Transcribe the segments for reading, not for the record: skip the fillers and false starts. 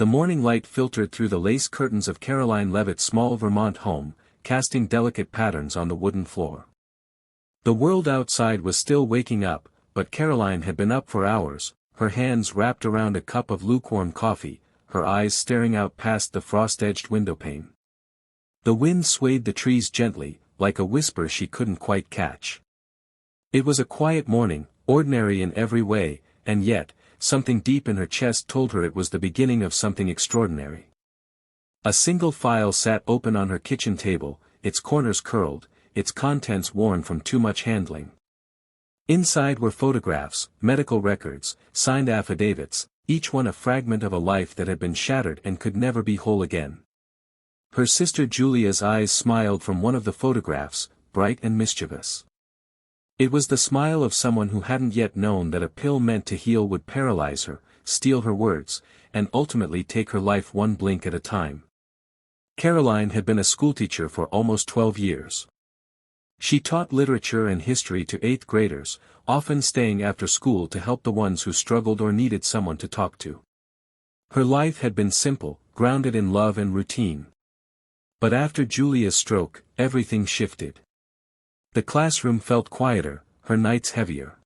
The morning light filtered through the lace curtains of Karoline Leavitt's small Vermont home, casting delicate patterns on the wooden floor. The world outside was still waking up, but Karoline had been up for hours, her hands wrapped around a cup of lukewarm coffee, her eyes staring out past the frost-edged windowpane. The wind swayed the trees gently, like a whisper she couldn't quite catch. It was a quiet morning, ordinary in every way, and yet, something deep in her chest told her it was the beginning of something extraordinary. A single file sat open on her kitchen table, its corners curled, its contents worn from too much handling. Inside were photographs, medical records, signed affidavits, each one a fragment of a life that had been shattered and could never be whole again. Her sister Julia's eyes smiled from one of the photographs, bright and mischievous. It was the smile of someone who hadn't yet known that a pill meant to heal would paralyze her, steal her words, and ultimately take her life one blink at a time. Karoline had been a schoolteacher for almost 12 years. She taught literature and history to 8th graders, often staying after school to help the ones who struggled or needed someone to talk to. Her life had been simple, grounded in love and routine. But after Julia's stroke, everything shifted. The classroom felt quieter, her nights heavier.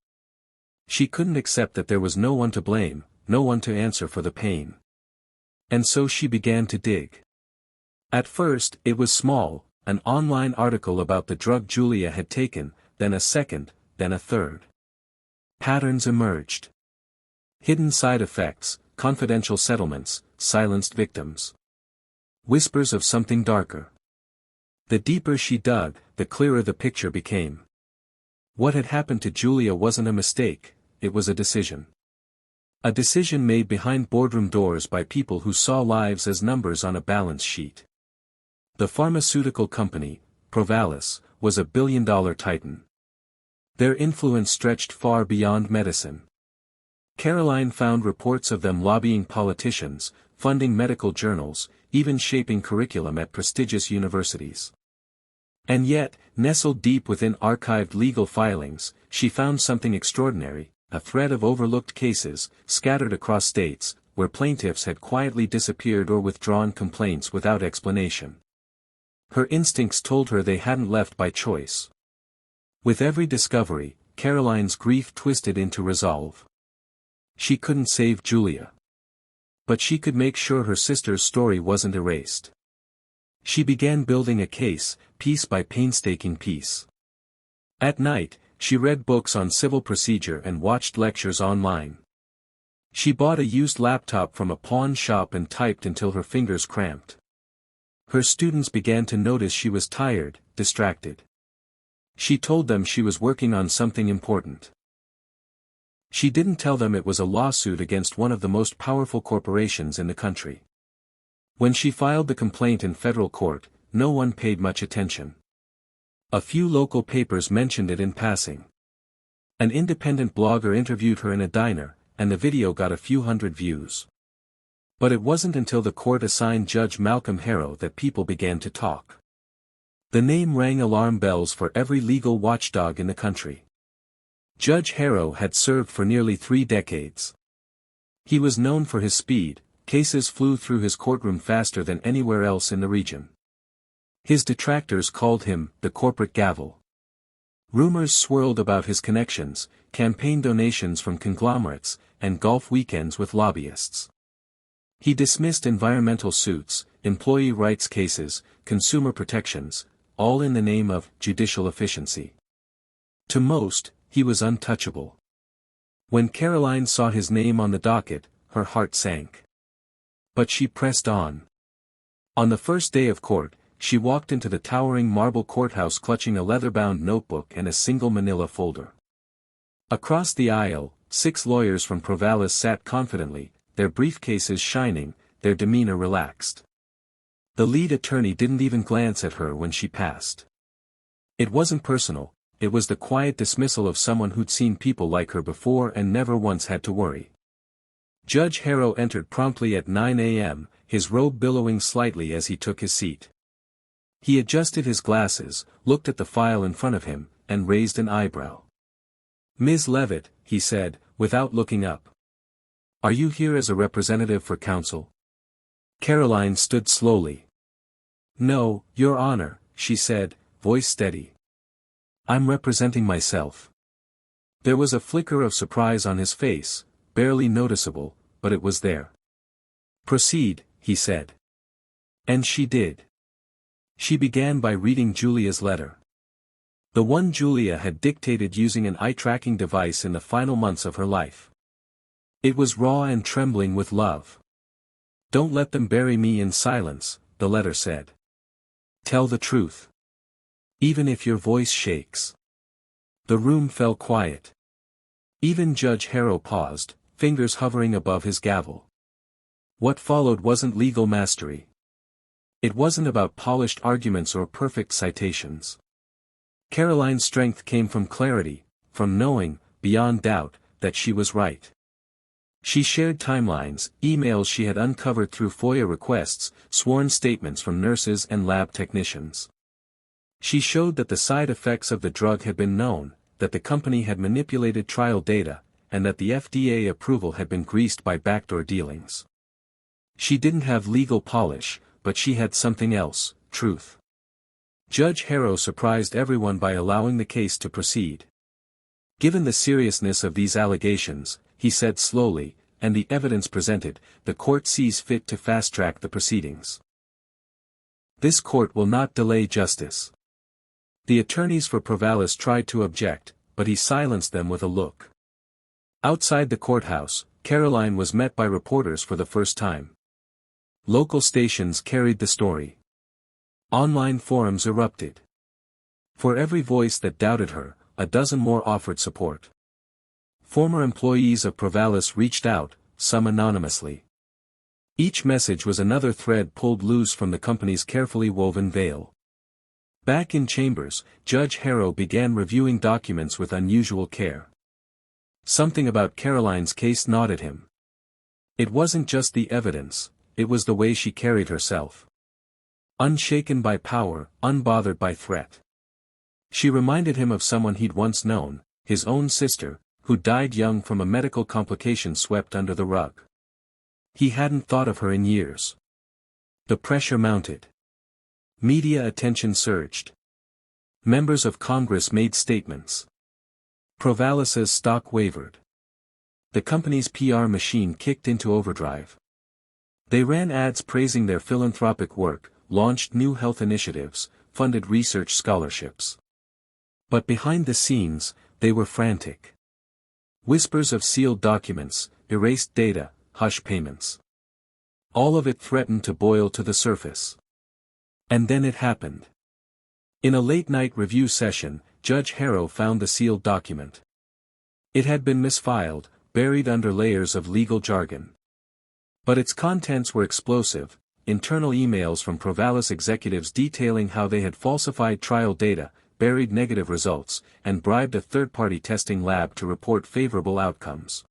She couldn't accept that there was no one to blame, no one to answer for the pain. And so she began to dig. At first, it was small, an online article about the drug Julia had taken, then a second, then a third. Patterns emerged. Hidden side effects, confidential settlements, silenced victims. Whispers of something darker. The deeper she dug, the clearer the picture became. What had happened to Julia wasn't a mistake, it was a decision. A decision made behind boardroom doors by people who saw lives as numbers on a balance sheet. The pharmaceutical company, Provalis, was a billion-dollar titan. Their influence stretched far beyond medicine. Karoline found reports of them lobbying politicians, funding medical journals, even shaping curriculum at prestigious universities. And yet, nestled deep within archived legal filings, she found something extraordinary, a thread of overlooked cases, scattered across states, where plaintiffs had quietly disappeared or withdrawn complaints without explanation. Her instincts told her they hadn't left by choice. With every discovery, Karoline's grief twisted into resolve. She couldn't save Julia. But she could make sure her sister's story wasn't erased. She began building a case, piece by painstaking piece. At night, she read books on civil procedure and watched lectures online. She bought a used laptop from a pawn shop and typed until her fingers cramped. Her students began to notice she was tired, distracted. She told them she was working on something important. She didn't tell them it was a lawsuit against one of the most powerful corporations in the country. When she filed the complaint in federal court, no one paid much attention. A few local papers mentioned it in passing. An independent blogger interviewed her in a diner, and the video got a few hundred views. But it wasn't until the court assigned Judge Malcolm Harrow that people began to talk. The name rang alarm bells for every legal watchdog in the country. Judge Harrow had served for nearly 3 decades. He was known for his speed, cases flew through his courtroom faster than anywhere else in the region. His detractors called him the corporate gavel. Rumors swirled about his connections, campaign donations from conglomerates, and golf weekends with lobbyists. He dismissed environmental suits, employee rights cases, consumer protections, all in the name of judicial efficiency. To most, he was untouchable. When Karoline saw his name on the docket, her heart sank. But she pressed on. On the first day of court, she walked into the towering marble courthouse clutching a leather-bound notebook and a single manila folder. Across the aisle, 6 lawyers from Provalis sat confidently, their briefcases shining, their demeanor relaxed. The lead attorney didn't even glance at her when she passed. It wasn't personal, it was the quiet dismissal of someone who'd seen people like her before and never once had to worry. Judge Harrow entered promptly at 9 a.m., his robe billowing slightly as he took his seat. He adjusted his glasses, looked at the file in front of him, and raised an eyebrow. "Ms. Leavitt," he said, without looking up. "Are you here as a representative for counsel?" Karoline stood slowly. "No, Your Honor," she said, voice steady. "I'm representing myself." There was a flicker of surprise on his face, barely noticeable, but it was there. "Proceed," he said. And she did. She began by reading Julia's letter. The one Julia had dictated using an eye-tracking device in the final months of her life. It was raw and trembling with love. "Don't let them bury me in silence," the letter said. "Tell the truth. Even if your voice shakes." The room fell quiet. Even Judge Harrow paused, fingers hovering above his gavel. What followed wasn't legal mastery. It wasn't about polished arguments or perfect citations. Karoline's strength came from clarity, from knowing, beyond doubt, that she was right. She shared timelines, emails she had uncovered through FOIA requests, sworn statements from nurses and lab technicians. She showed that the side effects of the drug had been known, that the company had manipulated trial data, and that the FDA approval had been greased by backdoor dealings. She didn't have legal polish, but she had something else, truth. Judge Harrow surprised everyone by allowing the case to proceed. "Given the seriousness of these allegations," he said slowly, "and the evidence presented, the court sees fit to fast-track the proceedings. This court will not delay justice." The attorneys for Provalis tried to object, but he silenced them with a look. Outside the courthouse, Karoline was met by reporters for the first time. Local stations carried the story. Online forums erupted. For every voice that doubted her, a dozen more offered support. Former employees of Provalis reached out, some anonymously. Each message was another thread pulled loose from the company's carefully woven veil. Back in chambers, Judge Harrow began reviewing documents with unusual care. Something about Karoline's case gnawed at him. It wasn't just the evidence, it was the way she carried herself. Unshaken by power, unbothered by threat. She reminded him of someone he'd once known, his own sister, who died young from a medical complication swept under the rug. He hadn't thought of her in years. The pressure mounted. Media attention surged. Members of Congress made statements. Provalis's stock wavered. The company's PR machine kicked into overdrive. They ran ads praising their philanthropic work, launched new health initiatives, funded research scholarships. But behind the scenes, they were frantic. Whispers of sealed documents, erased data, hush payments. All of it threatened to boil to the surface. And then it happened. In a late-night review session, Judge Harrow found the sealed document. It had been misfiled, buried under layers of legal jargon. But its contents were explosive, internal emails from Provalis executives detailing how they had falsified trial data, buried negative results, and bribed a third-party testing lab to report favorable outcomes.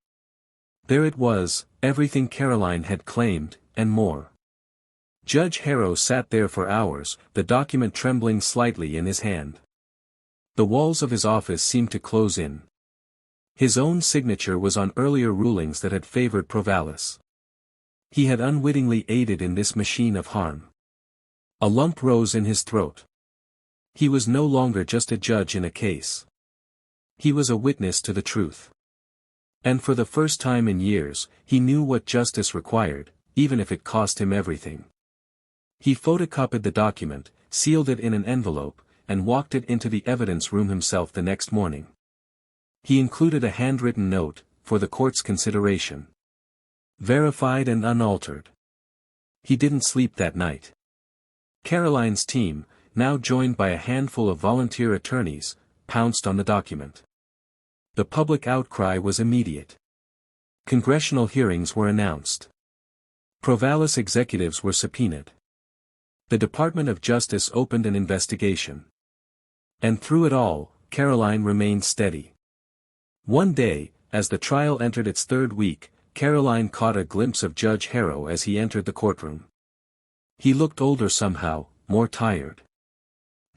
There it was, everything Karoline had claimed, and more. Judge Harrow sat there for hours, the document trembling slightly in his hand. The walls of his office seemed to close in. His own signature was on earlier rulings that had favored Provalis. He had unwittingly aided in this machine of harm. A lump rose in his throat. He was no longer just a judge in a case. He was a witness to the truth. And for the first time in years, he knew what justice required, even if it cost him everything. He photocopied the document, sealed it in an envelope, and walked it into the evidence room himself the next morning. He included a handwritten note, for the court's consideration. Verified and unaltered. He didn't sleep that night. Karoline's team, now joined by a handful of volunteer attorneys, pounced on the document. The public outcry was immediate. Congressional hearings were announced. Provalis executives were subpoenaed. The Department of Justice opened an investigation. And through it all, Karoline remained steady. One day, as the trial entered its third week, Karoline caught a glimpse of Judge Harrow as he entered the courtroom. He looked older somehow, more tired.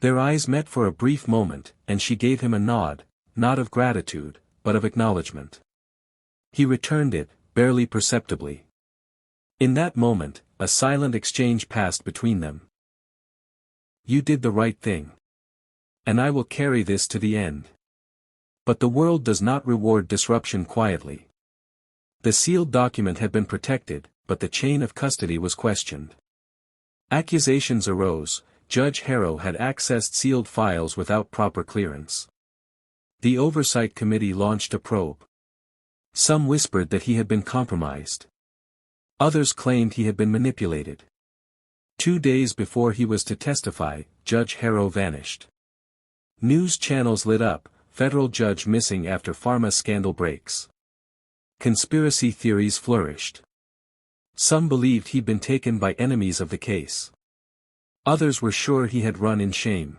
Their eyes met for a brief moment, and she gave him a nod, not of gratitude, but of acknowledgement. He returned it, barely perceptibly. In that moment, a silent exchange passed between them. "You did the right thing. And I will carry this to the end." But the world does not reward disruption quietly. The sealed document had been protected, but the chain of custody was questioned. Accusations arose. Judge Harrow had accessed sealed files without proper clearance. The Oversight Committee launched a probe. Some whispered that he had been compromised. Others claimed he had been manipulated. 2 days before he was to testify, Judge Harrow vanished. News channels lit up, federal judge missing after pharma scandal breaks. Conspiracy theories flourished. Some believed he'd been taken by enemies of the case. Others were sure he had run in shame.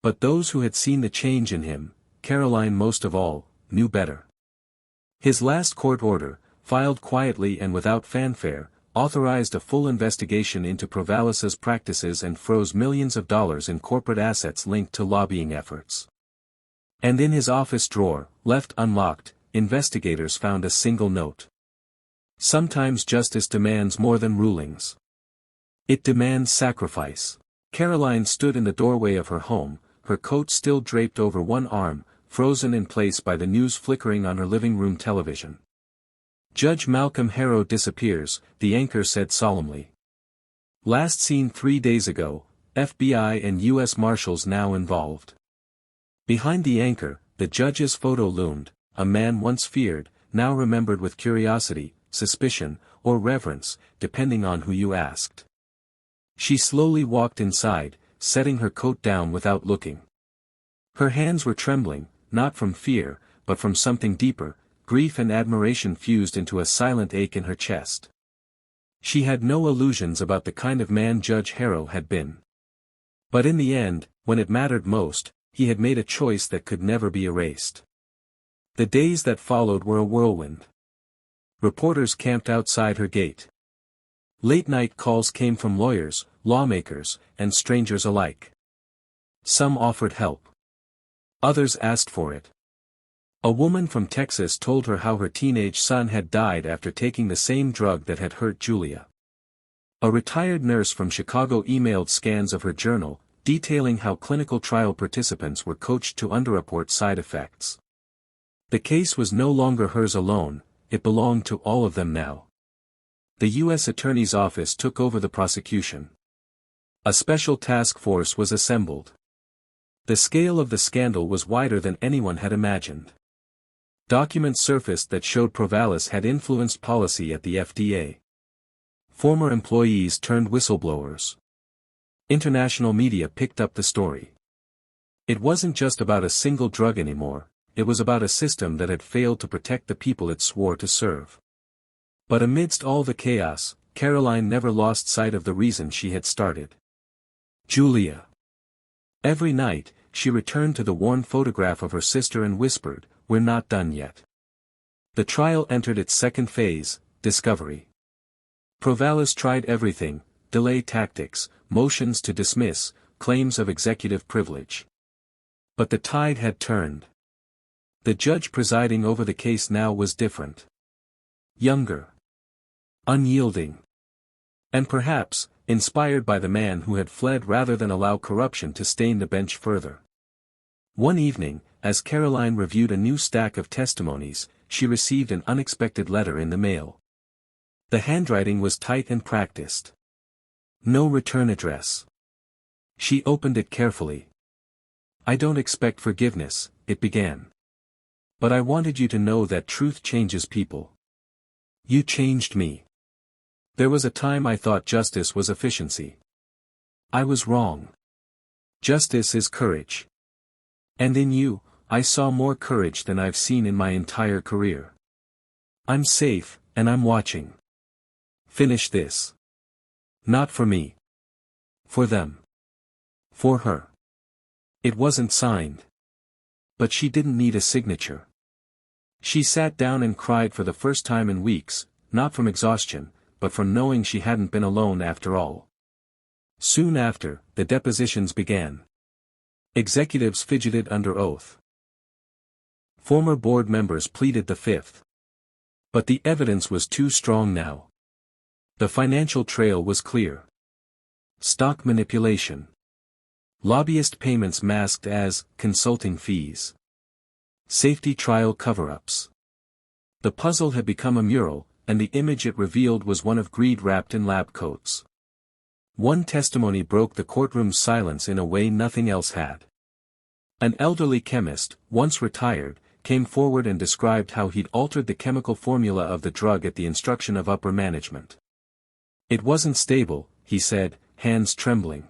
But those who had seen the change in him, Karoline most of all, knew better. His last court order, filed quietly and without fanfare, authorized a full investigation into Provalis's practices and froze millions of dollars in corporate assets linked to lobbying efforts. And in his office drawer, left unlocked, investigators found a single note. Sometimes justice demands more than rulings. It demands sacrifice. Karoline stood in the doorway of her home, her coat still draped over one arm, frozen in place by the news flickering on her living room television. "Judge Malcolm Harrow disappears," the anchor said solemnly. "Last seen 3 days ago, FBI and U.S. Marshals now involved." Behind the anchor, the judge's photo loomed, a man once feared, now remembered with curiosity, suspicion, or reverence, depending on who you asked. She slowly walked inside, setting her coat down without looking. Her hands were trembling, not from fear, but from something deeper, grief and admiration fused into a silent ache in her chest. She had no illusions about the kind of man Judge Harrow had been. But in the end, when it mattered most, he had made a choice that could never be erased. The days that followed were a whirlwind. Reporters camped outside her gate. Late-night calls came from lawyers, lawmakers, and strangers alike. Some offered help. Others asked for it. A woman from Texas told her how her teenage son had died after taking the same drug that had hurt Julia. A retired nurse from Chicago emailed scans of her journal, detailing how clinical trial participants were coached to underreport side effects. The case was no longer hers alone, it belonged to all of them now. The U.S. Attorney's Office took over the prosecution. A special task force was assembled. The scale of the scandal was wider than anyone had imagined. Documents surfaced that showed Provalis had influenced policy at the FDA. Former employees turned whistleblowers. International media picked up the story. It wasn't just about a single drug anymore, it was about a system that had failed to protect the people it swore to serve. But amidst all the chaos, Karoline never lost sight of the reason she had started. Julia. Every night, she returned to the worn photograph of her sister and whispered, "We're not done yet." The trial entered its second phase, discovery. Provalis tried everything: delay tactics, motions to dismiss, claims of executive privilege. But the tide had turned. The judge presiding over the case now was different. Younger. Unyielding. And perhaps, inspired by the man who had fled rather than allow corruption to stain the bench further. One evening, as Karoline reviewed a new stack of testimonies, she received an unexpected letter in the mail. The handwriting was tight and practiced. No return address. She opened it carefully. "I don't expect forgiveness," it began. "But I wanted you to know that truth changes people. You changed me. There was a time I thought justice was efficiency. I was wrong. Justice is courage. And in you, I saw more courage than I've seen in my entire career. I'm safe, and I'm watching. Finish this. Not for me. For them. For her." It wasn't signed. But she didn't need a signature. She sat down and cried for the first time in weeks, not from exhaustion, but from knowing she hadn't been alone after all. Soon after, the depositions began. Executives fidgeted under oath. Former board members pleaded the fifth. But the evidence was too strong now. The financial trail was clear. Stock manipulation. Lobbyist payments masked as consulting fees. Safety trial cover-ups. The puzzle had become a mural, and the image it revealed was one of greed wrapped in lab coats. One testimony broke the courtroom's silence in a way nothing else had. An elderly chemist, once retired, came forward and described how he'd altered the chemical formula of the drug at the instruction of upper management. It wasn't stable, he said, hands trembling.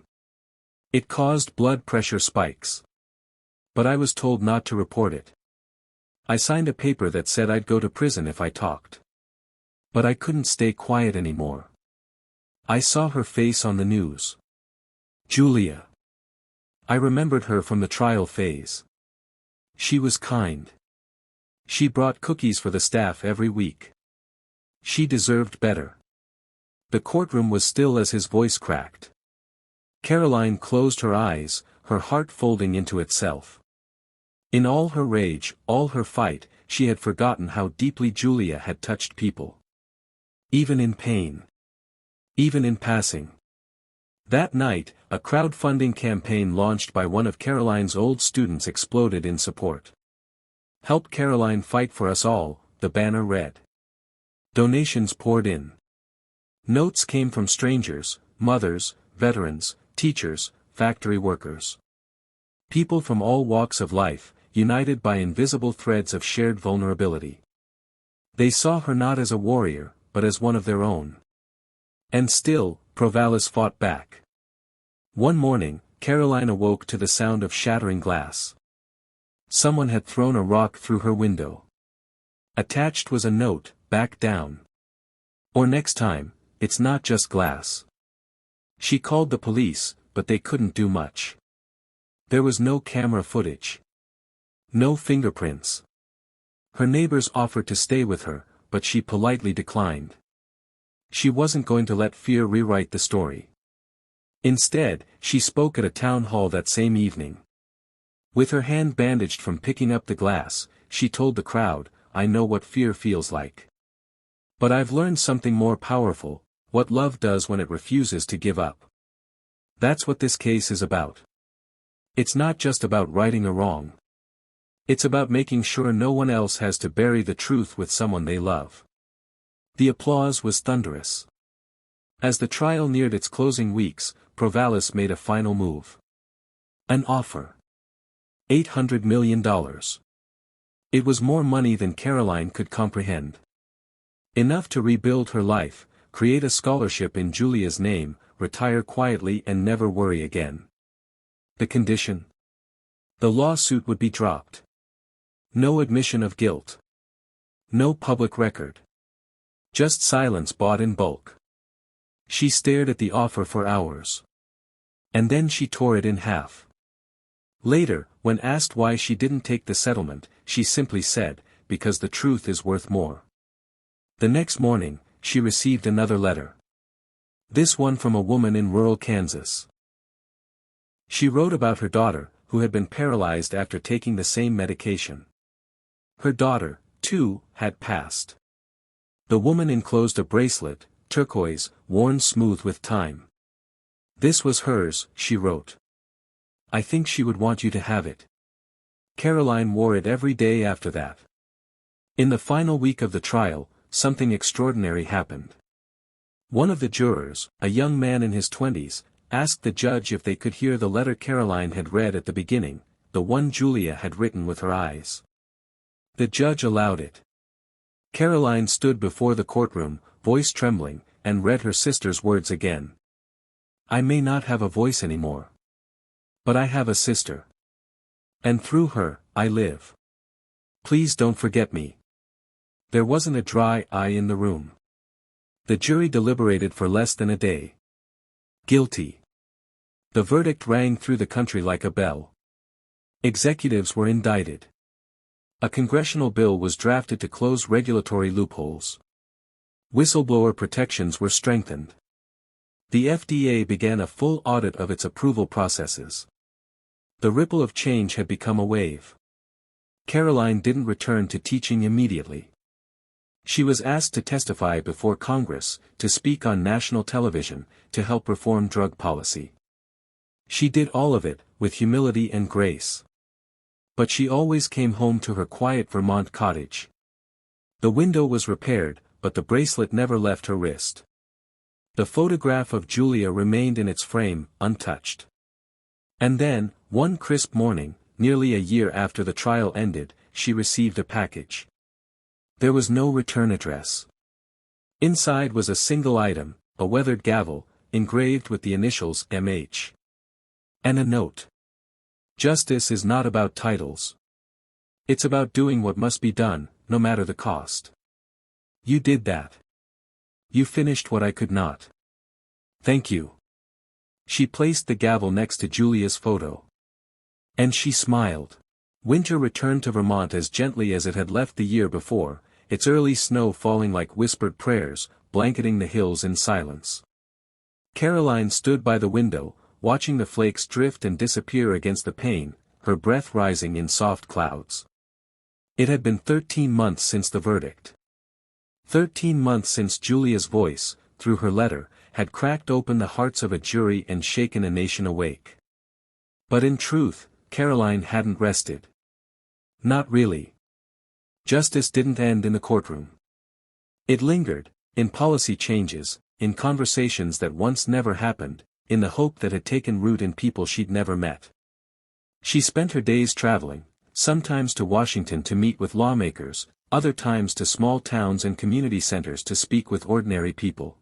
It caused blood pressure spikes. But I was told not to report it. I signed a paper that said I'd go to prison if I talked. But I couldn't stay quiet anymore. I saw her face on the news. Julia. I remembered her from the trial phase. She was kind. She brought cookies for the staff every week. She deserved better. The courtroom was still as his voice cracked. Karoline closed her eyes, her heart folding into itself. In all her rage, all her fight, she had forgotten how deeply Julia had touched people. Even in pain. Even in passing. That night, a crowdfunding campaign launched by one of Karoline's old students exploded in support. "Help Karoline fight for us all," the banner read. Donations poured in. Notes came from strangers, mothers, veterans, teachers, factory workers. People from all walks of life, united by invisible threads of shared vulnerability. They saw her not as a warrior, but as one of their own. And still, Provalis fought back. One morning, Karoline awoke to the sound of shattering glass. Someone had thrown a rock through her window. Attached was a note, "Back down. Or next time, it's not just glass." She called the police, but they couldn't do much. There was no camera footage. No fingerprints. Her neighbors offered to stay with her, but she politely declined. She wasn't going to let fear rewrite the story. Instead, she spoke at a town hall that same evening. With her hand bandaged from picking up the glass, she told the crowd, "I know what fear feels like. But I've learned something more powerful, what love does when it refuses to give up." That's what this case is about. It's not just about righting a wrong. It's about making sure no one else has to bury the truth with someone they love. The applause was thunderous. As the trial neared its closing weeks, Provalis made a final move. An offer. $800 million. It was more money than Karoline could comprehend. Enough to rebuild her life, create a scholarship in Julia's name, retire quietly and never worry again. The condition? The lawsuit would be dropped. No admission of guilt. No public record. Just silence bought in bulk. She stared at the offer for hours. And then she tore it in half. Later, when asked why she didn't take the settlement, she simply said, "Because the truth is worth more." The next morning, she received another letter. This one from a woman in rural Kansas. She wrote about her daughter, who had been paralyzed after taking the same medication. Her daughter, too, had passed. The woman enclosed a bracelet, turquoise, worn smooth with time. "This was hers," she wrote. "I think she would want you to have it." Karoline wore it every day after that. In the final week of the trial, something extraordinary happened. One of the jurors, a young man in his 20s, asked the judge if they could hear the letter Karoline had read at the beginning, the one Julia had written with her eyes. The judge allowed it. Karoline stood before the courtroom, voice trembling, and read her sister's words again. "I may not have a voice anymore. But I have a sister. And through her, I live. Please don't forget me." There wasn't a dry eye in the room. The jury deliberated for less than a day. Guilty. The verdict rang through the country like a bell. Executives were indicted. A congressional bill was drafted to close regulatory loopholes. Whistleblower protections were strengthened. The FDA began a full audit of its approval processes. The ripple of change had become a wave. Karoline didn't return to teaching immediately. She was asked to testify before Congress, to speak on national television, to help reform drug policy. She did all of it, with humility and grace. But she always came home to her quiet Vermont cottage. The window was repaired, but the bracelet never left her wrist. The photograph of Julia remained in its frame, untouched. And then, one crisp morning, nearly a year after the trial ended, she received a package. There was no return address. Inside was a single item, a weathered gavel, engraved with the initials M.H. And a note. Justice is not about titles. It's about doing what must be done, no matter the cost. You did that. You finished what I could not. Thank you. She placed the gavel next to Julia's photo. And she smiled. Winter returned to Vermont as gently as it had left the year before, its early snow falling like whispered prayers, blanketing the hills in silence. Karoline stood by the window, watching the flakes drift and disappear against the pane, her breath rising in soft clouds. It had been 13 months since the verdict. 13 months since Julia's voice, through her letter, had cracked open the hearts of a jury and shaken a nation awake. But in truth, Karoline hadn't rested. Not really. Justice didn't end in the courtroom. It lingered, in policy changes, in conversations that once never happened, in the hope that had taken root in people she'd never met. She spent her days traveling, sometimes to Washington to meet with lawmakers, other times to small towns and community centers to speak with ordinary people.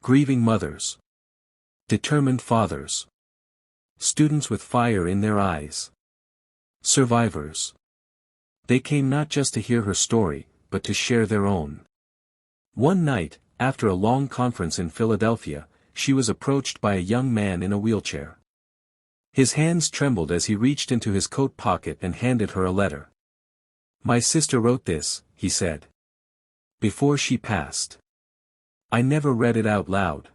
Grieving mothers. Determined fathers. Students with fire in their eyes. Survivors. They came not just to hear her story, but to share their own. One night, after a long conference in Philadelphia, she was approached by a young man in a wheelchair. His hands trembled as he reached into his coat pocket and handed her a letter. "My sister wrote this," he said. "Before she passed. I never read it out loud.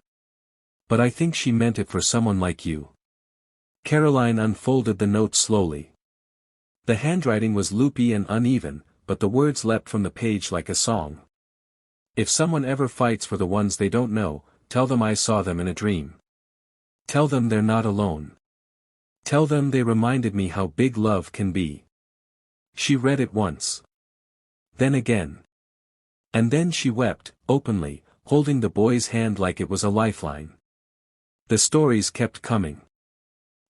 But I think she meant it for someone like you." Karoline unfolded the note slowly. The handwriting was loopy and uneven, but the words leapt from the page like a song. "If someone ever fights for the ones they don't know, tell them I saw them in a dream. Tell them they're not alone. Tell them they reminded me how big love can be." She read it once. Then again. And then she wept, openly, holding the boy's hand like it was a lifeline. The stories kept coming.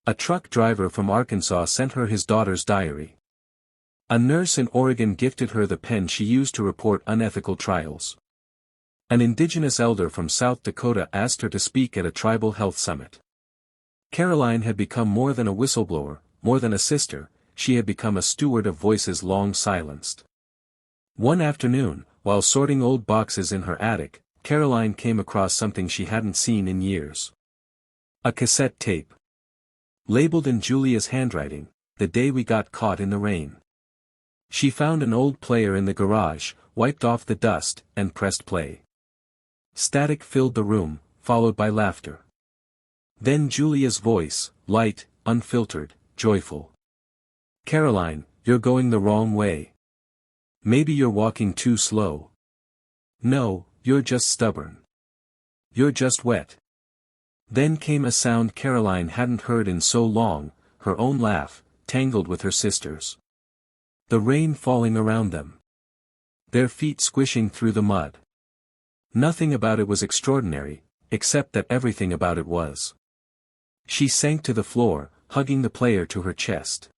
A truck driver from Arkansas sent her his daughter's diary. A nurse in Oregon gifted her the pen she used to report unethical trials. An indigenous elder from South Dakota asked her to speak at a tribal health summit. Karoline had become more than a whistleblower, more than a sister, she had become a steward of voices long silenced. One afternoon, while sorting old boxes in her attic, Karoline came across something she hadn't seen in years. A cassette tape. Labeled in Julia's handwriting, "The Day We Got Caught in the Rain." She found an old player in the garage, wiped off the dust, and pressed play. Static filled the room, followed by laughter. Then Julia's voice, light, unfiltered, joyful. "Karoline, you're going the wrong way. Maybe you're walking too slow. No, you're just stubborn. You're just wet." Then came a sound Karoline hadn't heard in so long, her own laugh, tangled with her sister's. The rain falling around them. Their feet squishing through the mud. Nothing about it was extraordinary, except that everything about it was. She sank to the floor, hugging the player to her chest.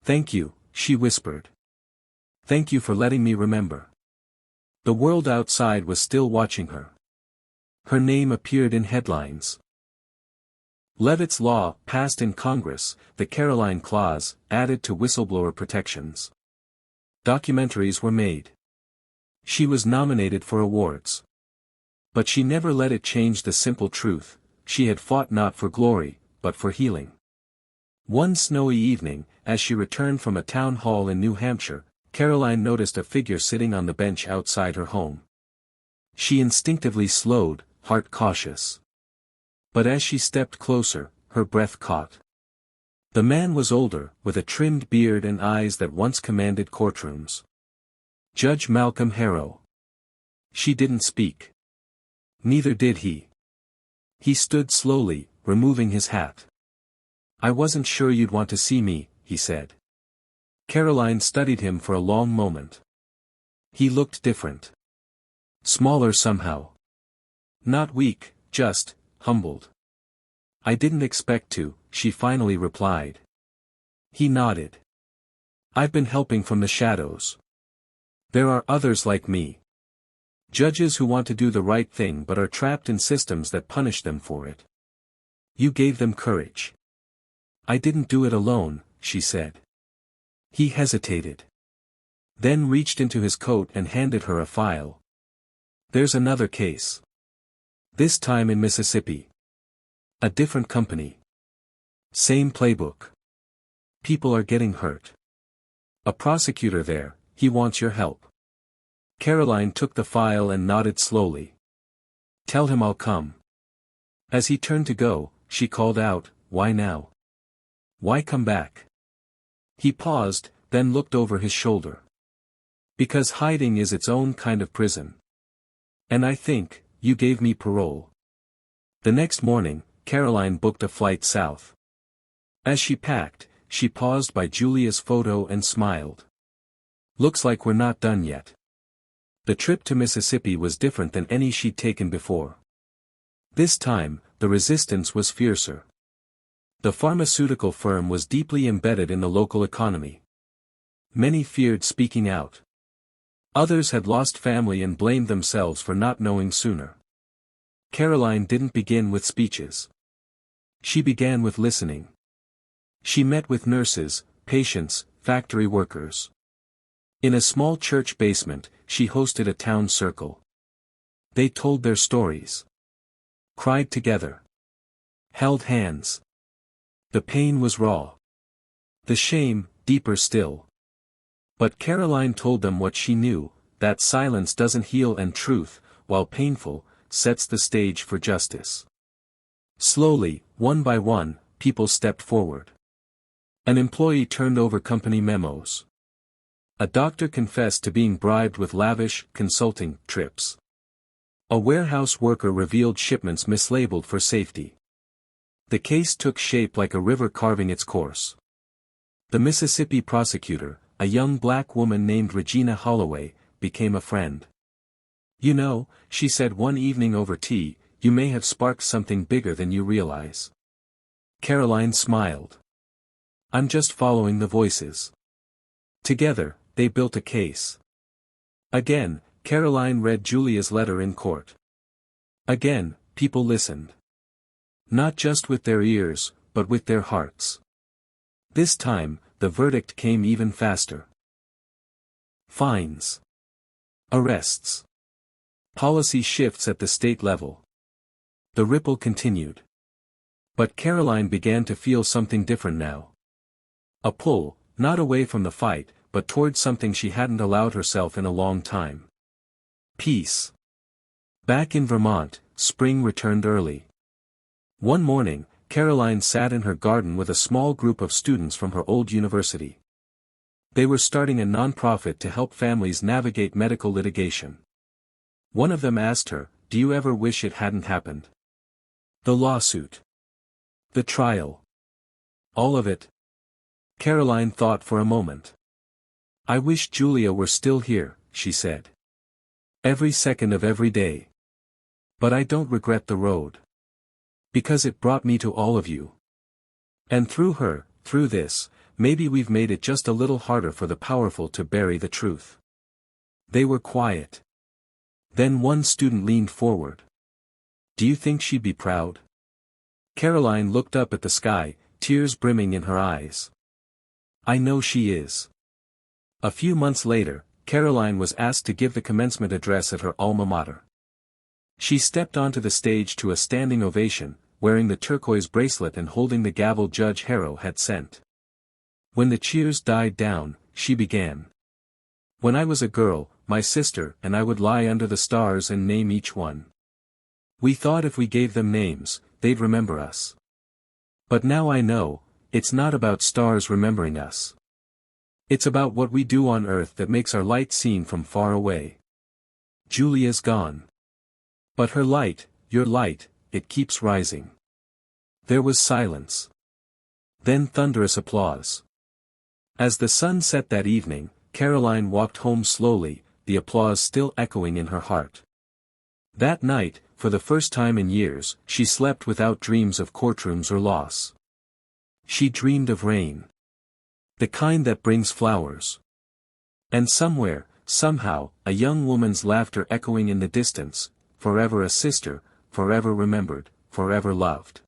"Thank you," she whispered. "Thank you for letting me remember." The world outside was still watching her. Her name appeared in headlines. Leavitt's Law, passed in Congress, the Karoline Clause, added to whistleblower protections. Documentaries were made. She was nominated for awards. But she never let it change the simple truth, she had fought not for glory, but for healing. One snowy evening, as she returned from a town hall in New Hampshire, Karoline noticed a figure sitting on the bench outside her home. She instinctively slowed, heart cautious. But as she stepped closer, her breath caught. The man was older, with a trimmed beard and eyes that once commanded courtrooms. Judge Malcolm Harrow. She didn't speak. Neither did he. He stood slowly, removing his hat. I wasn't sure you'd want to see me, he said. Karoline studied him for a long moment. He looked different. Smaller somehow. Not weak, just humbled. I didn't expect to, she finally replied. He nodded. I've been helping from the shadows. There are others like me. Judges who want to do the right thing but are trapped in systems that punish them for it. You gave them courage. I didn't do it alone, she said. He hesitated. Then reached into his coat and handed her a file. There's another case. This time in Mississippi. A different company. Same playbook. People are getting hurt. A prosecutor there, he wants your help. Karoline took the file and nodded slowly. Tell him I'll come. As he turned to go, she called out, why now? Why come back? He paused, then looked over his shoulder. Because hiding is its own kind of prison. And I think, you gave me parole. The next morning, Karoline booked a flight south. As she packed, she paused by Julia's photo and smiled. Looks like we're not done yet. The trip to Mississippi was different than any she'd taken before. This time, the resistance was fiercer. The pharmaceutical firm was deeply embedded in the local economy. Many feared speaking out. Others had lost family and blamed themselves for not knowing sooner. Karoline didn't begin with speeches. She began with listening. She met with nurses, patients, factory workers. In a small church basement, she hosted a town circle. They told their stories. Cried together. Held hands. The pain was raw. The shame, deeper still. But Karoline told them what she knew, that silence doesn't heal and truth, while painful, sets the stage for justice. Slowly, one by one, people stepped forward. An employee turned over company memos. A doctor confessed to being bribed with lavish, consulting trips. A warehouse worker revealed shipments mislabeled for safety. The case took shape like a river carving its course. The Mississippi prosecutor, a young black woman named Regina Holloway, became a friend. You know, she said one evening over tea, you may have sparked something bigger than you realize. Karoline smiled. I'm just following the voices. Together, they built a case. Again, Karoline read Julia's letter in court. Again, people listened. Not just with their ears, but with their hearts. This time, the verdict came even faster. Fines. Arrests. Policy shifts at the state level. The ripple continued. But Karoline began to feel something different now. A pull, not away from the fight, but towards something she hadn't allowed herself in a long time. Peace. Back in Vermont, spring returned early. One morning, Karoline sat in her garden with a small group of students from her old university. They were starting a nonprofit to help families navigate medical litigation. One of them asked her, "Do you ever wish it hadn't happened? The lawsuit. The trial. All of it?" Karoline thought for a moment. "I wish Julia were still here," she said. "Every second of every day. But I don't regret the road. Because it brought me to all of you. And through her, through this, maybe we've made it just a little harder for the powerful to bury the truth." They were quiet. Then one student leaned forward. "Do you think she'd be proud?" Karoline looked up at the sky, tears brimming in her eyes. "I know she is." A few months later, Karoline was asked to give the commencement address at her alma mater. She stepped onto the stage to a standing ovation, wearing the turquoise bracelet and holding the gavel Judge Harrow had sent. When the cheers died down, she began. "When I was a girl, my sister and I would lie under the stars and name each one. We thought if we gave them names, they'd remember us. But now I know, it's not about stars remembering us. It's about what we do on earth that makes our light seen from far away. Julia's gone. But her light, your light, it keeps rising. There was silence. Then thunderous applause. As the sun set that evening, Karoline walked home slowly, the applause still echoing in her heart. That night, for the first time in years, she slept without dreams of courtrooms or loss. She dreamed of rain. The kind that brings flowers. And somewhere, somehow, a young woman's laughter echoing in the distance, forever a sister, forever remembered, forever loved.